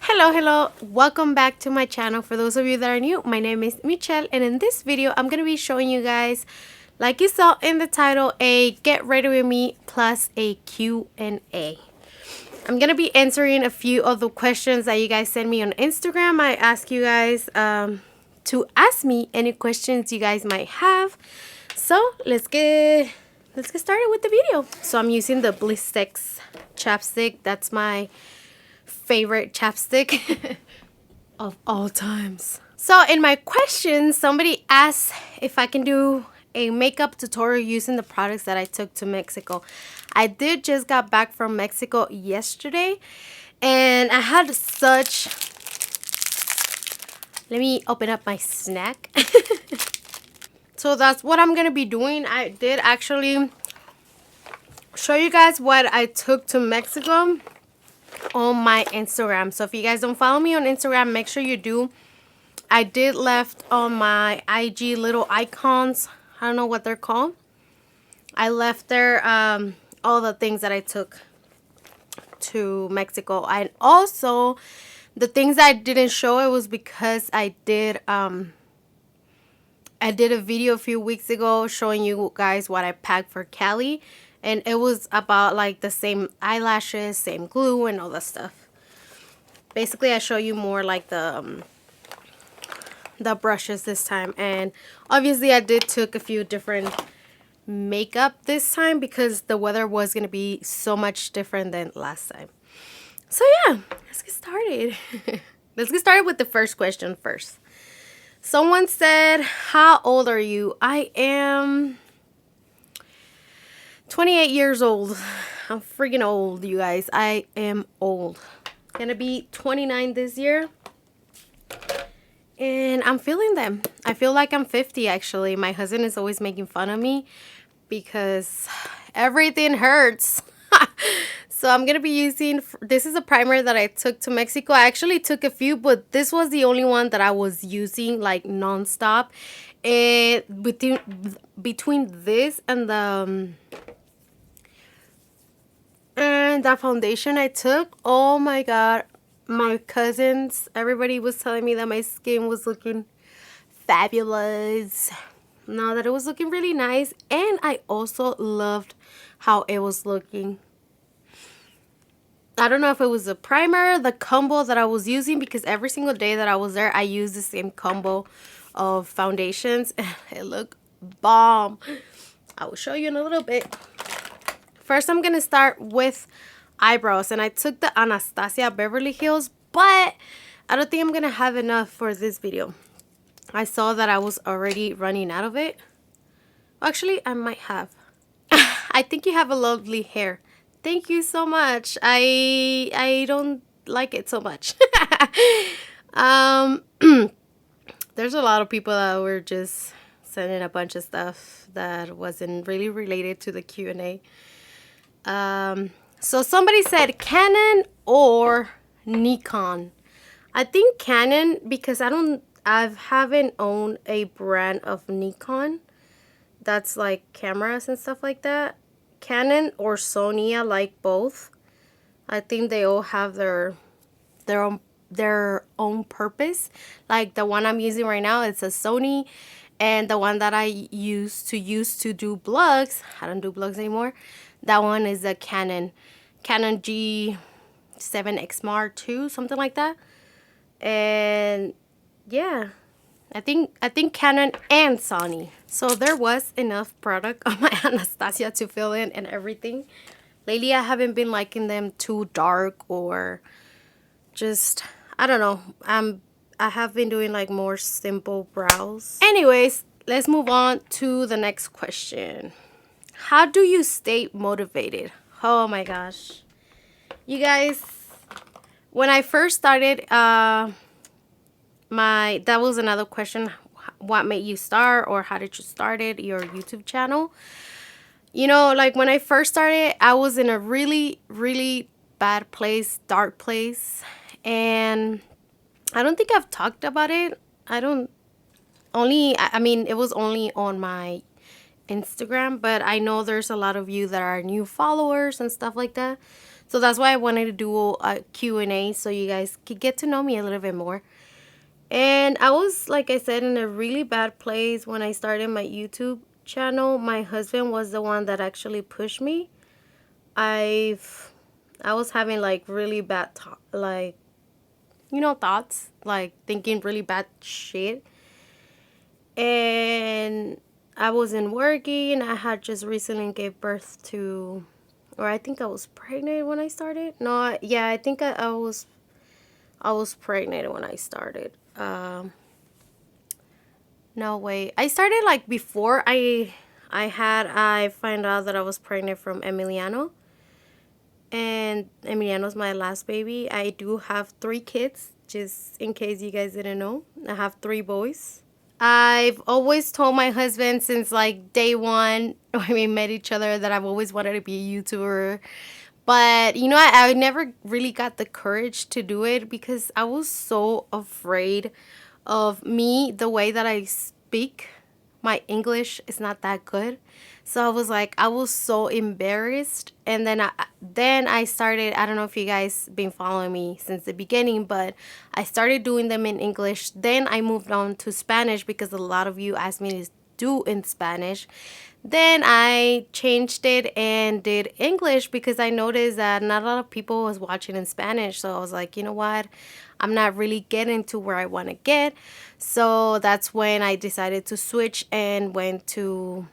Hello, welcome back to my channel. For those of you that are new, my name is Michelle, and in this video I'm going to be showing you guys, like you saw in the title, a get ready with me plus a Q&A. I'm going to be answering a few of the questions that you guys sent me on Instagram. I ask you guys to ask me any questions you guys might have. So let's get started with the video. So I'm using the Blistex chapstick. That's my favorite chapstick of all times. So in my questions, somebody asked if I can do a makeup tutorial using the products that I took to Mexico. I did just got back from Mexico yesterday, and I had such... Let me open up my snack. So that's what I'm gonna be doing. I did actually show you guys what I took to Mexico on my Instagram. So if you guys don't follow me on Instagram, make sure you do. I did left on my IG little icons. I don't know what they're called. I left there all the things that I took to Mexico. And also the things that I didn't show, it was because I did a video a few weeks ago showing you guys what I packed for Cali. And it was about like the same eyelashes, same glue, and all that stuff. Basically, I show you more like the brushes this time. And obviously, I did took a few different makeup this time because the weather was going to be so much different than last time. So yeah, let's get started. Let's get started with the first question first. Someone said, how old are you? I am 28 years old. I'm freaking old, you guys. I am old. Gonna be 29 this year. And I'm feeling them. I feel like I'm 50 actually. My husband is always making fun of me because everything hurts. So I'm gonna be using, this is a primer that I took to Mexico. I actually took a few, but this was the only one that I was using like nonstop. And between this and that foundation I took, oh my god, my cousins, everybody was telling me that my skin was looking fabulous. Now that it was looking really nice, and I also loved how it was looking. I don't know if it was the primer, the combo that I was using, because every single day that I was there, I used the same combo of foundations. It looked bomb. I will show you in a little bit. First, I'm going to start with eyebrows. And I took the Anastasia Beverly Hills, but I don't think I'm going to have enough for this video. I saw that I was already running out of it. Actually, I might have. I think you have a lovely hair. Thank you so much. I don't like it so much. There's a lot of people that were just sending a bunch of stuff that wasn't really related to the Q&A. So somebody said Canon or Nikon. I think Canon because I haven't owned a brand of Nikon that's like cameras and stuff like that. Canon or Sony, I like both. I think they all have their own purpose. Like the one I'm using right now, it's a Sony, and the one that I used to do vlogs, I don't do vlogs anymore. That one is a Canon G7X Mark II, something like that. And yeah, I think Canon and Sony. So there was enough product on my Anastasia to fill in and everything. Lately, I haven't been liking them too dark or just, I don't know. I have been doing like more simple brows. Anyways, let's move on to the next question. How do you stay motivated? Oh my gosh. You guys, when I first started, that was another question. What made you start, or how did you start your YouTube channel? You know, like when I first started, I was in a really, really bad place, dark place. And I don't think I've talked about it. I mean, it was only on my Instagram, but I know there's a lot of you that are new followers and stuff like that. So that's why I wanted to do a Q&A so you guys could get to know me a little bit more. And I was, like I said, in a really bad place when I started my YouTube channel. My husband was the one that actually pushed me. I was having like really bad like, you know, thoughts, like thinking really bad shit. And I wasn't working. I had just recently gave birth to, or I think I was pregnant when I started. No, yeah, I think I was pregnant when I started. No way. I started like before I find out that I was pregnant from Emiliano. And Emiliano's my last baby. I do have 3 kids, just in case you guys didn't know. I have 3 boys. I've always told my husband since like day one when we met each other that I've always wanted to be a YouTuber. But you know, I never really got the courage to do it because I was so afraid of me, the way that I speak. My English is not that good. So I was like, I was so embarrassed. And then I started, I don't know if you guys been following me since the beginning, but I started doing them in English. Then I moved on to Spanish because a lot of you asked me to do in Spanish. Then I changed it and did English because I noticed that not a lot of people was watching in Spanish. So I was like, you know what? I'm not really getting to where I want to get. So that's when I decided to switch and went to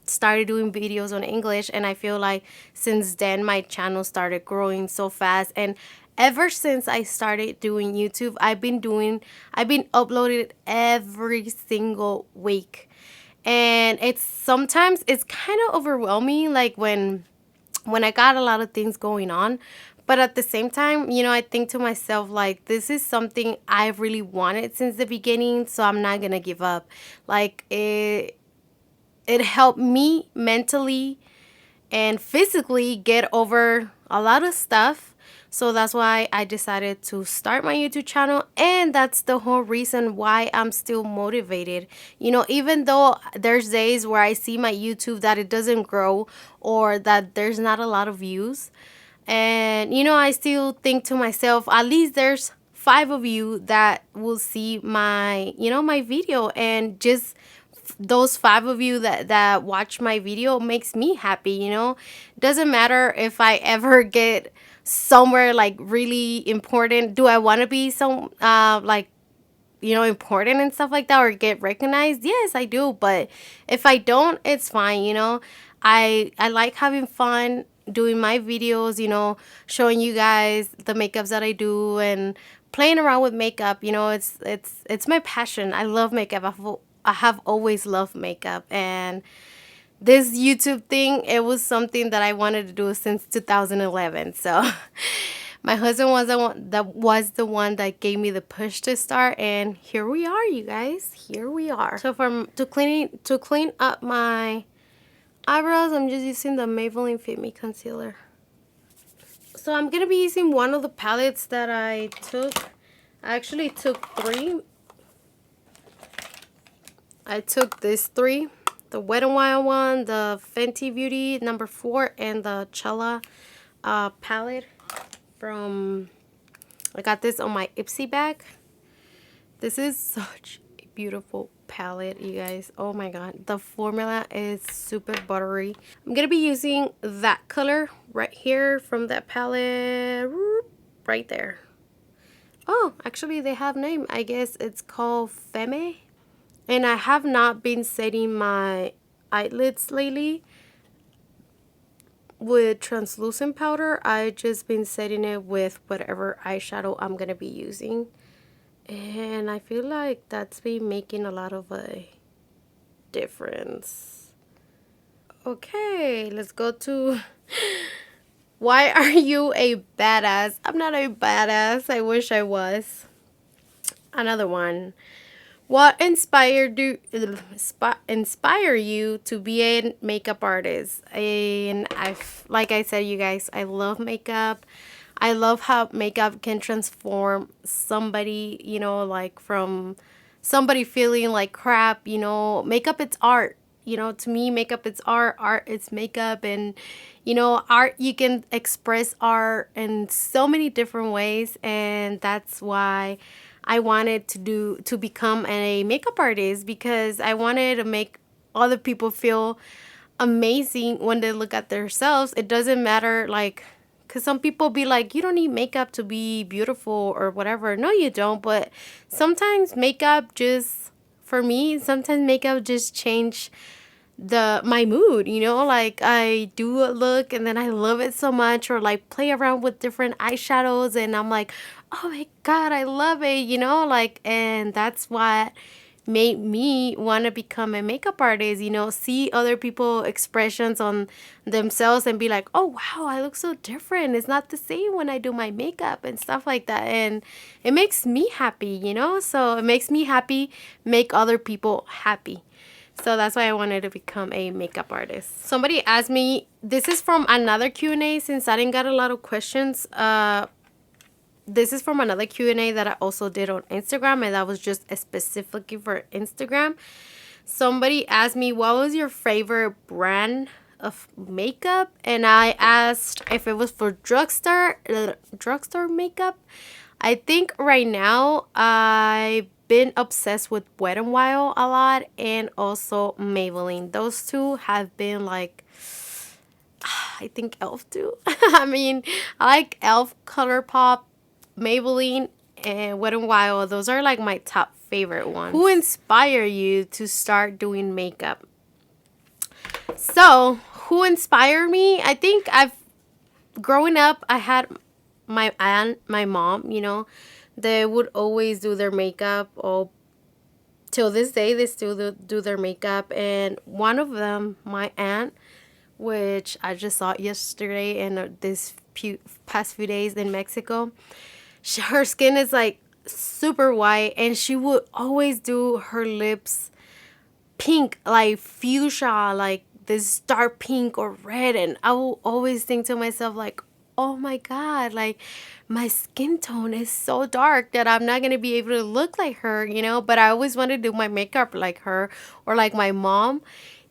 started doing videos on English. And I feel like since then my channel started growing so fast. And ever since I started doing YouTube, I've been uploading every single week. And it's sometimes it's kind of overwhelming, like when I got a lot of things going on. But at the same time, you know, I think to myself, like, this is something I really wanted since the beginning, so I'm not gonna give up. Like, it helped me mentally and physically get over a lot of stuff. So that's why I decided to start my YouTube channel. And that's the whole reason why I'm still motivated. You know, even though there's days where I see my YouTube that it doesn't grow or that there's not a lot of views. And, you know, I still think to myself, at least there's 5 of you that will see my, you know, my video. And just those 5 of you that watch my video makes me happy, you know. Doesn't matter if I ever get somewhere like really important. Do I want to be some like, you know, important and stuff like that, or get recognized? Yes, I do. But if I don't, it's fine, you know. I like having fun doing my videos, you know, showing you guys the makeups that I do and playing around with makeup. You know, it's my passion. I love makeup. I have always loved makeup. And this YouTube thing, it was something that I wanted to do since 2011. So my husband was the one that gave me the push to start, and here we are, you guys. Here we are. So to clean up my eyebrows, I'm just using the Maybelline Fit Me concealer. So I'm gonna be using one of the palettes that I took. I actually took 3. I took these 3, the Wet n Wild one, the Fenty Beauty number 4, and the Chella palette from, I got this on my Ipsy bag. This is such a beautiful palette, you guys. Oh my god, the formula is super buttery. I'm gonna be using that color right here from that palette, right there. Oh, actually they have name. I guess it's called Femme. And I have not been setting my eyelids lately with translucent powder. I just been setting it with whatever eyeshadow I'm gonna be using. And I feel like that's been making a lot of a difference. Okay, let's go to why are you a badass? I'm not a badass. I wish I was. Another one. What inspired inspire you to be a makeup artist? And like I said, you guys, I love makeup. I love how makeup can transform somebody, you know, like from somebody feeling like crap, you know. Makeup, it's art. You know, to me, makeup is art, art is makeup, and you know, art, you can express art in so many different ways, and that's why I wanted to become a makeup artist, because I wanted to make other people feel amazing when they look at themselves. It doesn't matter, like, because some people be like, you don't need makeup to be beautiful or whatever. No, you don't. But sometimes makeup just, for me, sometimes makeup just change my mood, you know, like I do a look and then I love it so much, or like play around with different eyeshadows and I'm like, oh my god, I love it, you know, like, and that's what made me want to become a makeup artist, you know, see other people expressions on themselves and be like, oh wow, I look so different, it's not the same when I do my makeup and stuff like that. And it makes me happy, you know, so it makes me happy, make other people happy. So that's why I wanted to become a makeup artist. Somebody asked me, this is from another Q&A since I didn't get a lot of questions. This is from another Q&A that I also did on Instagram, and that was just specifically for Instagram. Somebody asked me, what was your favorite brand of makeup? And I asked if it was for drugstore makeup. I think right now I've been obsessed with Wet n Wild a lot, and also Maybelline. Those two have been like, I think Elf too. I mean, I like Elf, ColourPop, Maybelline, and Wet n Wild. Those are like my top favorite ones. Who inspired you to start doing makeup? So, who inspired me? I think growing up, I had my aunt, my mom, you know, they would always do their makeup. Or till this day, they still do their makeup. And one of them, my aunt, which I just saw yesterday and this past few days in Mexico, her skin is like super white, and she would always do her lips pink, like fuchsia, like this dark pink or red. And I will always think to myself like, oh my god, like my skin tone is so dark that I'm not gonna be able to look like her, you know. But I always wanted to do my makeup like her, or like my mom,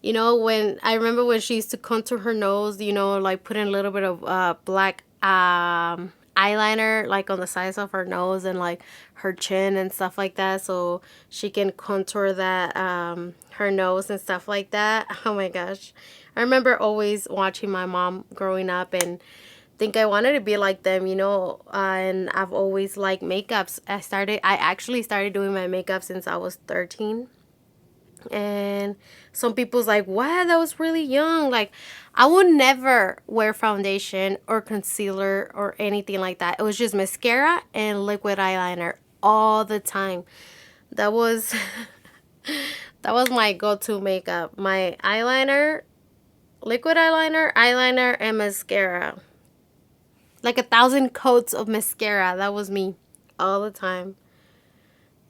you know. When I remember when she used to contour her nose, you know, like put in a little bit of black eyeliner like on the sides of her nose and like her chin and stuff like that, so she can contour that her nose and stuff like that. Oh my gosh, I remember always watching my mom growing up and think I wanted to be like them, you know. And I've always liked makeups. I actually started doing my makeup since I was 13. And some people's like, wow, that was really young. Like, I would never wear foundation or concealer or anything like that. It was just mascara and liquid eyeliner all the time. That was that was my go-to makeup. My eyeliner, liquid eyeliner, eyeliner, and mascara. Like 1,000 coats of mascara. That was me all the time.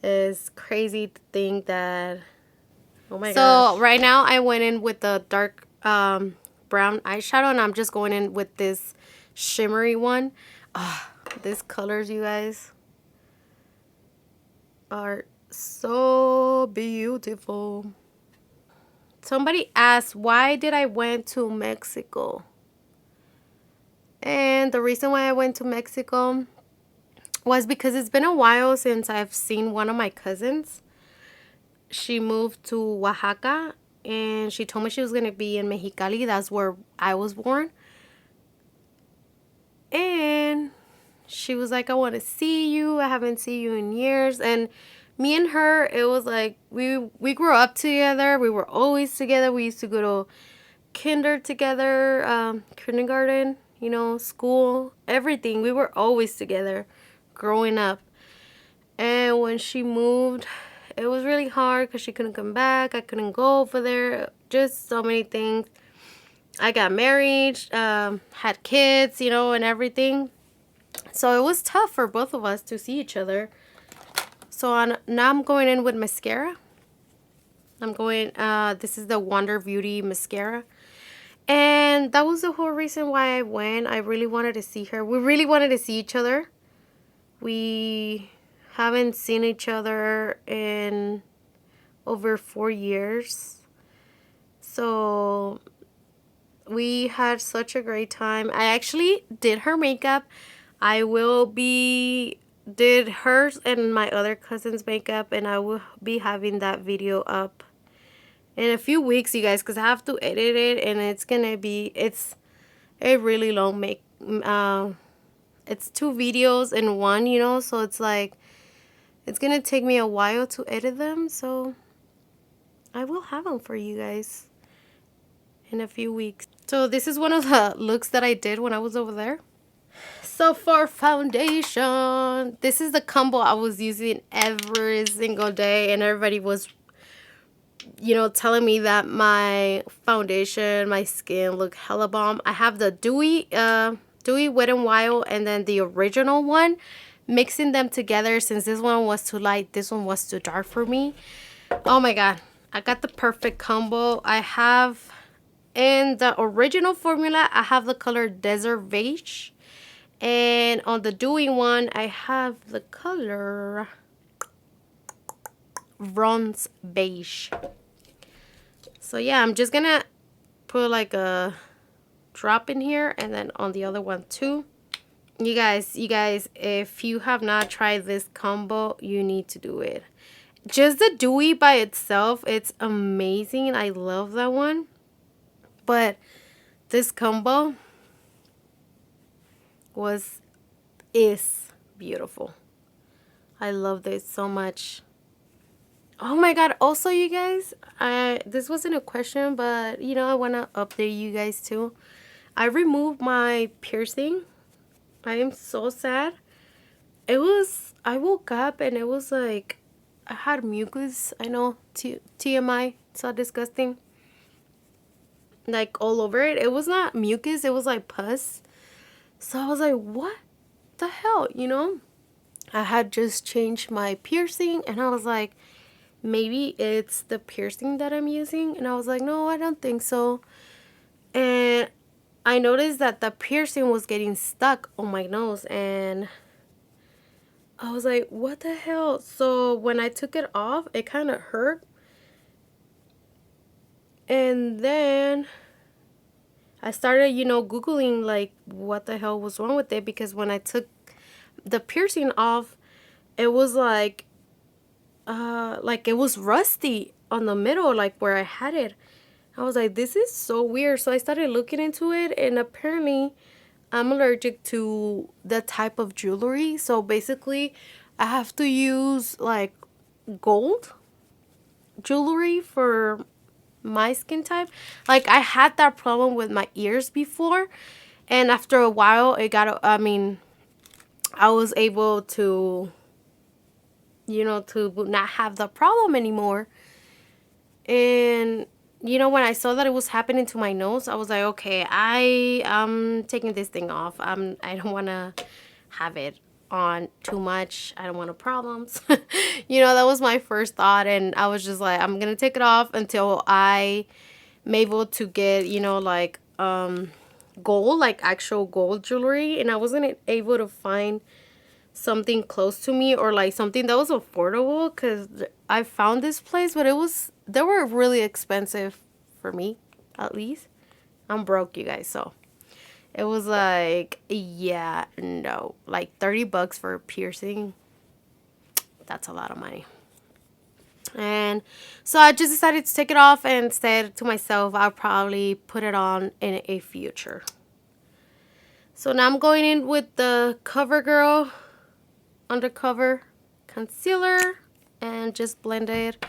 It's crazy to think that. Oh my gosh. So right now I went in with the dark brown eyeshadow, and I'm just going in with this shimmery one. These colors, you guys, are so beautiful. Somebody asked, why did I went to Mexico? And the reason why I went to Mexico was because it's been a while since I've seen one of my cousins. She moved to Oaxaca, and she told me she was going to be in Mexicali. That's where I was born. And she was like, I want to see you. I haven't seen you in years. And me and her, it was like, we grew up together. We were always together. We used to go to kindergarten, you know, school, everything. We were always together growing up. And when she moved, it was really hard because she couldn't come back. I couldn't go over there. Just so many things. I got married, had kids, you know, and everything. So it was tough for both of us to see each other. So now I'm going in with mascara. This is the Wonder Beauty mascara. And that was the whole reason why I went. I really wanted to see her. We really wanted to see each other. We haven't seen each other in over 4 years. So we had such a great time. I actually did her makeup. I will be did hers and my other cousin's makeup, and I will be having that video up in a few weeks, you guys, because I have to edit it, and it's a really long it's 2 videos in one, you know, so it's like it's gonna take me a while to edit them, so I will have them for you guys in a few weeks. So this is one of the looks that I did when I was over there. So for foundation, this is the combo I was using every single day, and everybody was, you know, telling me that my foundation, my skin look hella bomb. I have the dewy Wet n Wild, and then the original one, mixing them together. Since this one was too light, this one was too dark for me. Oh my god, I got the perfect combo. I have, in the original formula, I have the color Desert Beige, and on the dewy one, I have the color Bronze Beige. So yeah, I'm just gonna put like a drop in here, and then on the other one too. You guys, if you have not tried this combo, you need to do it. Just the dewy by itself, it's amazing. I love that one. But this combo is beautiful. I love this so much. Oh my god, also you guys, this wasn't a question, but you know, I want to update you guys too. I removed my piercing. I am so sad. I woke up and it was like I had mucus. I know, TMI, so disgusting. Like all over it. It was not mucus, it was like pus. So I was like, what the hell, you know? I had just changed my piercing, and I was like, maybe it's the piercing that I'm using. And I was like, no, I don't think so. And I noticed that the piercing was getting stuck on my nose, and I was like, what the hell? So when I took it off, it kind of hurt. And then I started, you know, Googling like what the hell was wrong with it, because when I took the piercing off, it was like it was rusty on the middle, like where I had it. I was like, this is so weird. So I started looking into it, and apparently I'm allergic to the type of jewelry. So basically I have to use like gold jewelry for my skin type. Like I had that problem with my ears before, and after a while I was able to, you know, to not have the problem anymore. And you know, when I saw that it was happening to my nose, I was like, okay, I'm taking this thing off. I don't want to have it on too much. I don't want no problems. You know, that was my first thought, and I was just like, I'm gonna take it off until I'm able to get, you know, like gold, like actual gold jewelry. And I wasn't able to find something close to me, or like something that was affordable, because I found this place, but they were really expensive for me, at least. I'm broke, you guys, so it was like, yeah, no, like $30 for a piercing. That's a lot of money. And so I just decided to take it off and said to myself, I'll probably put it on in a future. So now I'm going in with the CoverGirl Undercover Concealer and just blend it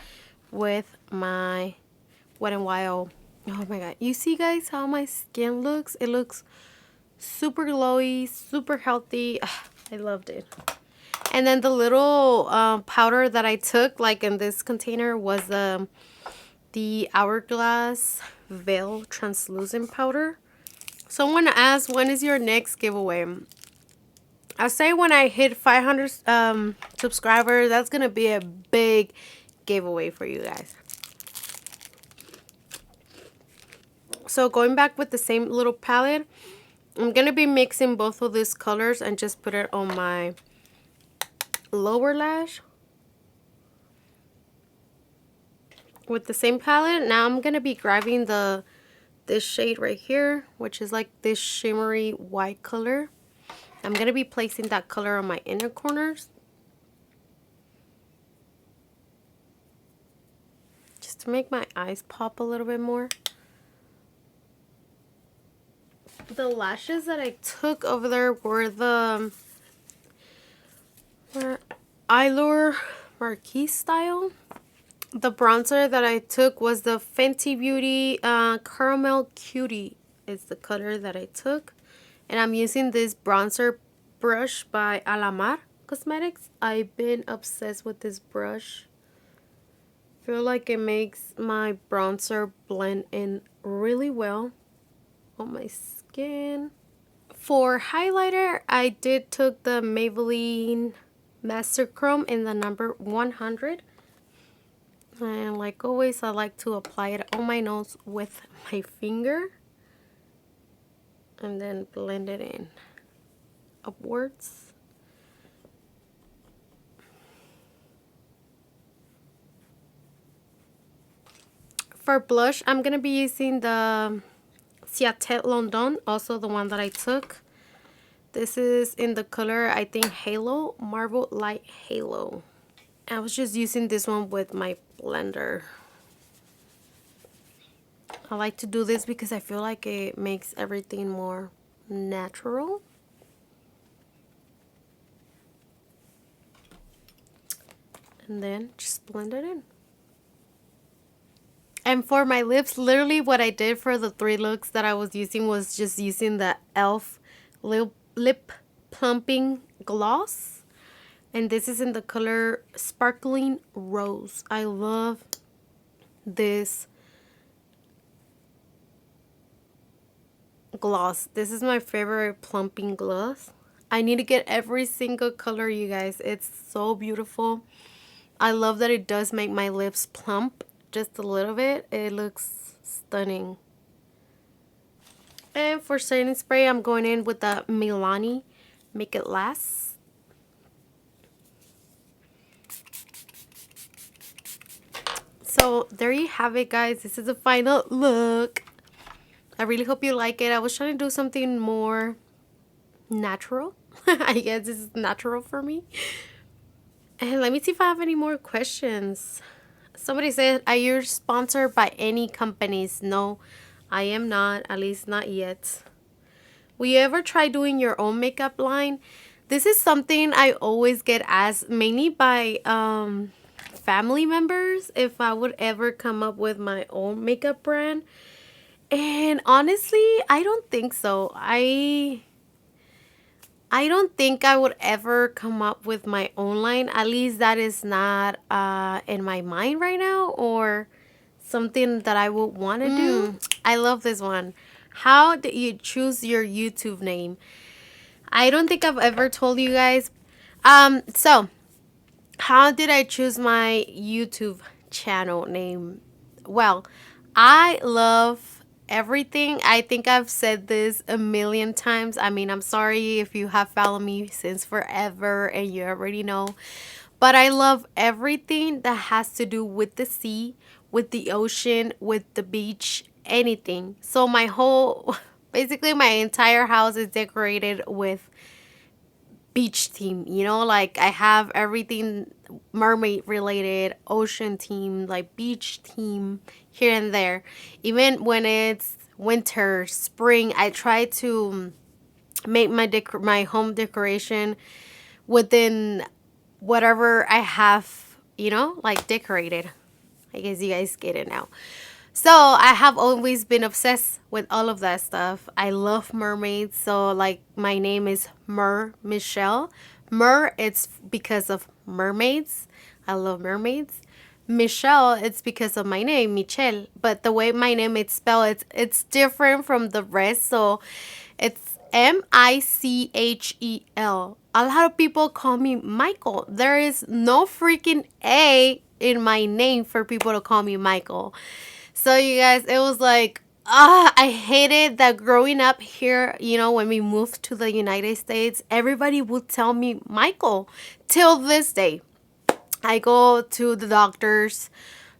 with my Wet n Wild. Oh my god. You see, guys, how my skin looks? It looks super glowy, super healthy. I loved it. And then the little powder that I took, like in this container, was the Hourglass Veil Translucent Powder. Someone asked, when is your next giveaway? I say when I hit 500 subscribers, that's going to be a big giveaway for you guys. So going back with the same little palette, I'm going to be mixing both of these colors and just put it on my lower lash. with the same palette. Now I'm going to be grabbing this shade right here, which is like this shimmery white color. I'm going to be placing that color on my inner corners, just to make my eyes pop a little bit more. The lashes that I took over there were the Eyelure Marquise style. The bronzer that I took was the Fenty Beauty Caramel Cutie is the color that I took. And I'm using this bronzer brush by Alamar Cosmetics. I've been obsessed with this brush. I feel like it makes my bronzer blend in really well on my skin. For highlighter, I did took the Maybelline Master Chrome in the number 100. And like always, I like to apply it on my nose with my finger and then blend it in upwards. For blush, I'm going to be using the Ciatet London, also the one that I took. This is in the color, I think, Halo, Marble Light Halo. I was just using this one with my blender. I like to do this because I feel like it makes everything more natural. And then just blend it in. And for my lips, literally what I did for the 3 looks that I was using was just using the e.l.f. lip plumping gloss. And this is in the color Sparkling Rose. I love this gloss. This is my favorite plumping gloss. I need to get every single color, you guys. It's so beautiful. I love that it does make my lips plump just a little bit. It looks stunning. And for setting spray, I'm going in with the Milani Make It Last. So there you have it, guys. This is the final look. I really hope you like it. I was trying to do something more natural. I guess this is natural for me. And let me see if I have any more questions. Somebody said, are you sponsored by any companies? No, I am not. At least not yet. Will you ever try doing your own makeup line? This is something I always get asked, mainly by family members, if I would ever come up with my own makeup brand. And honestly, I don't think so. I don't think I would ever come up with my own line. At least that is not in my mind right now, or something that I would want to do. I love this one. How did you choose your YouTube name? I don't think I've ever told you guys. So how did I choose my YouTube channel name? Well, I love everything. I think I've said this a million times. I mean, I'm sorry if you have followed me since forever and you already know. But I love everything that has to do with the sea, with the ocean, with the beach, anything. So basically my entire house is decorated with beach theme, you know, like I have everything mermaid related, ocean theme, like beach theme here and there. Even when it's winter, spring, I try to make my home decoration within whatever I have, you know, like decorated. I guess you guys get it now. So I have always been obsessed with all of that stuff. I love mermaids. So like my name is Michelle. It's because of mermaids. I love mermaids. Michelle, it's because of my name, Michelle. But the way my name is spelled, it's different from the rest. So it's Michel. A lot of people call me Michael. There is no freaking A in my name for people to call me Michael. So you guys, it was like, I hated that growing up here, you know, when we moved to the United States, everybody would tell me Michael till this day. I go to the doctors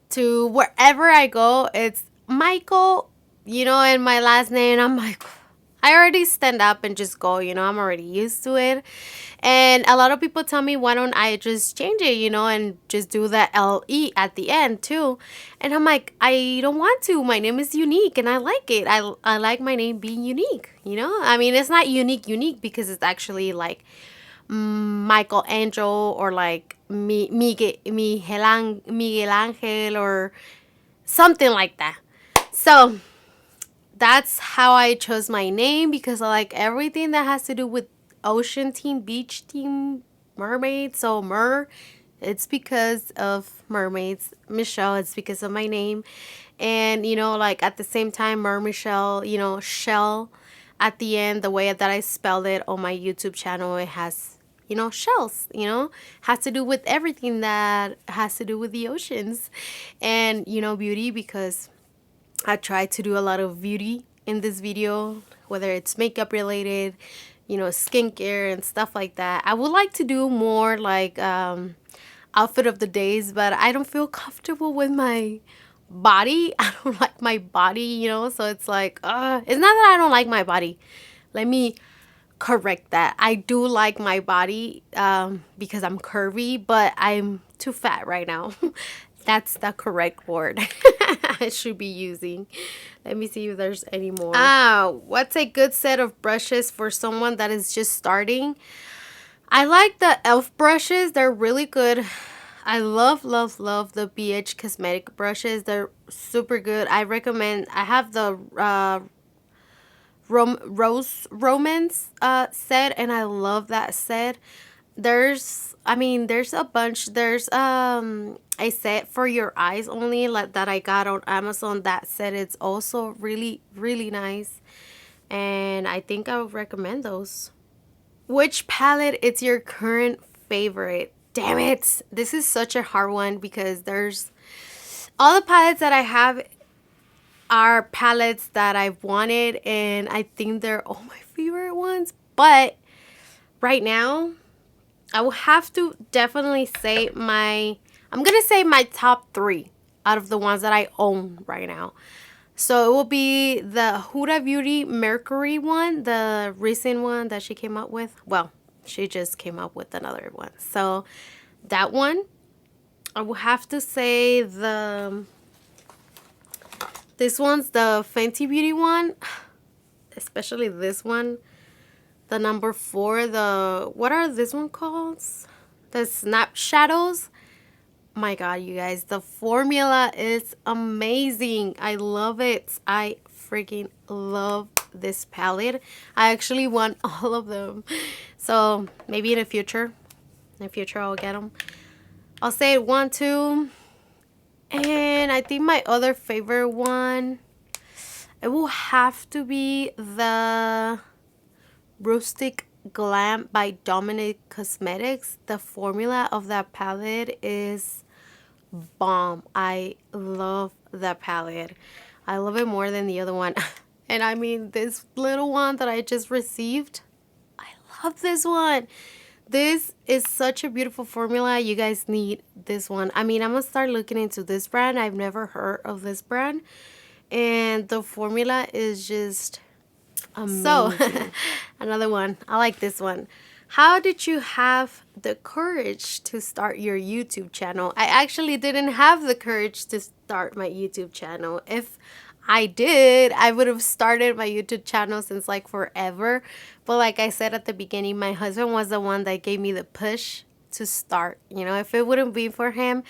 to wherever I go, it's Michael, and my last name. I'm like, I already stand up and just go, I'm already used to it. And a lot of people tell me, why don't I just change it, and just do the LE at the end too. And I'm like, I don't want to. My name is unique and I like it. I like my name being unique. I mean, it's not unique because it's actually like Michelangelo or like Miguel Angel or something like that. So that's how I chose my name, because I like everything that has to do with ocean team, beach team, mermaid. So it's because of mermaids. Michelle, it's because of my name. And, like at the same time, Michelle, shell at the end, the way that I spelled it on my YouTube channel, it has, shells, has to do with everything that has to do with the oceans. And, beauty, because I try to do a lot of beauty in this video, whether it's makeup related, skincare and stuff like that. I would like to do more like outfit of the days, but I don't feel comfortable with my body. I don't like my body, so it's like, it's not that I don't like my body. Let me correct that. I do like my body because I'm curvy, but I'm too fat right now. That's the correct word I should be using. Let me see if there's any more. What's a good set of brushes for someone that is just starting? I like the e.l.f. brushes. They're really good. I love the BH cosmetic brushes. They're super good. I recommend. I have the Rose Romance set, and I love that set. There's a bunch. There's a set for your eyes only, like that I got on Amazon. That set, it's also really, really nice, and I think I would recommend those. Which palette is your current favorite? Damn it, this is such a hard one, because there's all the palettes that I have are palettes that I've wanted, and I think they're all my favorite ones. But right now, I will have to definitely say I'm going to say my top 3 out of the ones that I own right now. So it will be the Huda Beauty Mercury one, the recent one that she came up with. Well, she just came up with another one. So that one. I will have to say this one's the Fenty Beauty one. Especially this one. The number 4, what are this one called? The Snap Shadows. My God, you guys, the formula is amazing. I love it. I freaking love this palette. I actually want all of them. So maybe in the future I'll get them. I'll say 1, 2. And I think my other favorite one, it will have to be the Rustic Glam by Dominic Cosmetics. The formula of that palette is bomb. I love that palette. I love it more than the other one. And I mean, this little one that I just received, I love this one. This is such a beautiful formula. You guys need this one. I mean, I'm gonna start looking into this brand. I've never heard of this brand, and the formula is just amazing. So another one, I like this one. How did you have the courage to start your YouTube channel? I actually didn't have the courage to start my YouTube channel. If I did, I would have started my YouTube channel since like forever. But like I said at the beginning, my husband was the one that gave me the push to start. If it wouldn't be for him,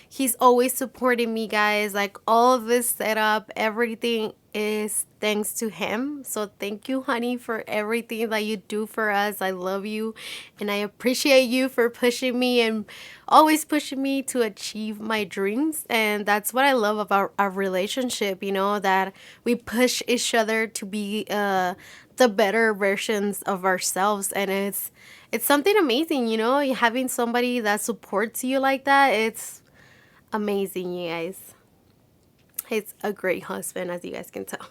he's always supporting me, guys. Like all of this setup, everything is thanks to him. So thank you, honey, for everything that you do for us. I love you, and I appreciate you for pushing me and always pushing me to achieve my dreams. And that's what I love about our relationship, that we push each other to be the better versions of ourselves. And it's something amazing, having somebody that supports you like that. It's amazing, you guys. He's a great husband, as you guys can tell.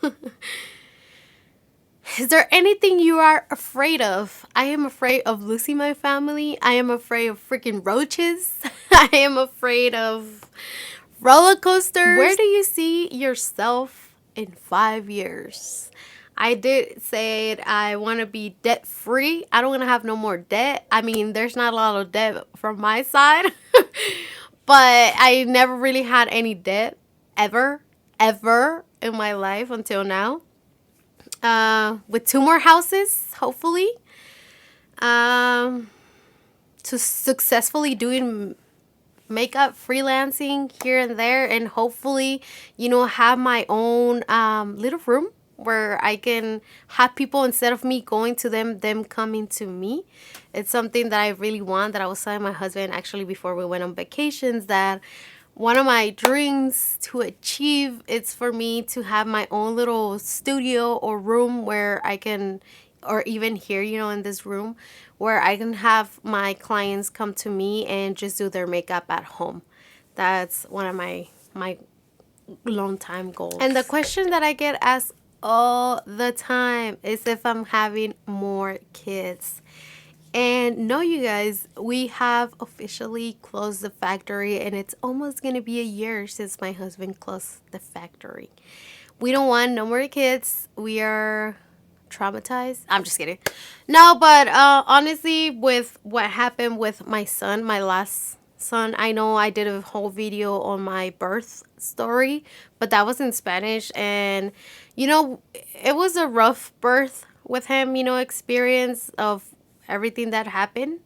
Is there anything you are afraid of? I am afraid of losing my family. I am afraid of freaking roaches. I am afraid of roller coasters. Where do you see yourself in 5 years? I did say I want to be debt free. I don't want to have no more debt. I mean, there's not a lot of debt from my side, but I never really had any debt ever in my life until now. With 2 more houses, hopefully. To successfully doing makeup freelancing here and there, and hopefully, have my own little room where I can have people, instead of me going to them coming to me. It's something that I really want, that I was telling my husband actually before we went on vacations, that one of my dreams to achieve is for me to have my own little studio or room where I can, or even here, in this room, where I can have my clients come to me and just do their makeup at home. That's one of my long time goals. And the question that I get asked all the time is if I'm having more kids. And no, you guys, we have officially closed the factory, and it's almost going to be a year since my husband closed the factory. We don't want no more kids. We are traumatized. I'm just kidding. No, but honestly, with what happened with my son, my last son, I know I did a whole video on my birth story, but that was in Spanish. And, it was a rough birth with him, experience of everything that happened,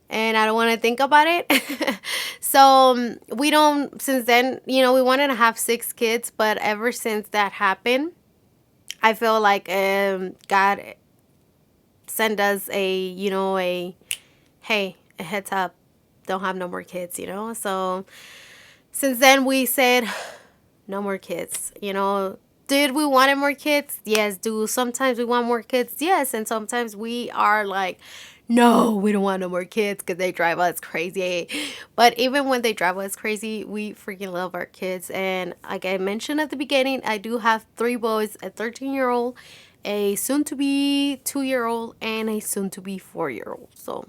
and I don't want to think about it. So we don't, since then, we wanted to have 6 kids, but ever since that happened, I feel like God sent us a hey, a heads up, don't have no more kids, So since then we said no more kids, Did we want more kids? Yes. Do sometimes we want more kids? Yes. And sometimes we are like, no, we don't want no more kids because they drive us crazy. But even when they drive us crazy, we freaking love our kids. And like I mentioned at the beginning, I do have 3 boys, a 13-year-old, a soon-to-be 2-year-old, and a soon-to-be 4-year-old. So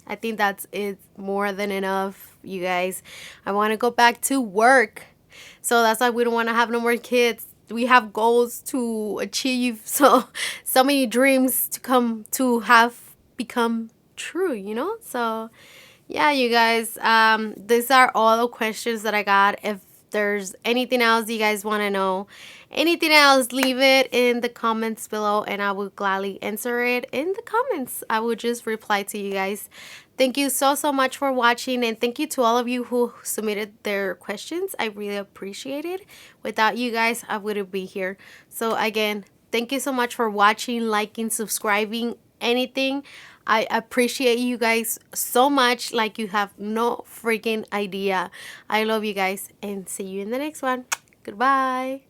I think that's it, more than enough, you guys. I want to go back to work. So that's why we don't want to have no more kids. We have goals to achieve, so many dreams to become true. So yeah, you guys, these are all the questions that I got. If there's anything else you guys want to know, anything else, leave it in the comments below, and I will gladly answer it in the comments. I will just reply to you guys. Thank you so much for watching, and thank you to all of you who submitted their questions. I really appreciate it. Without you guys, I wouldn't be here. So again, thank you so much for watching, liking, subscribing, anything. I appreciate you guys so much, like you have no freaking idea. I love you guys, and see you in the next one. Goodbye.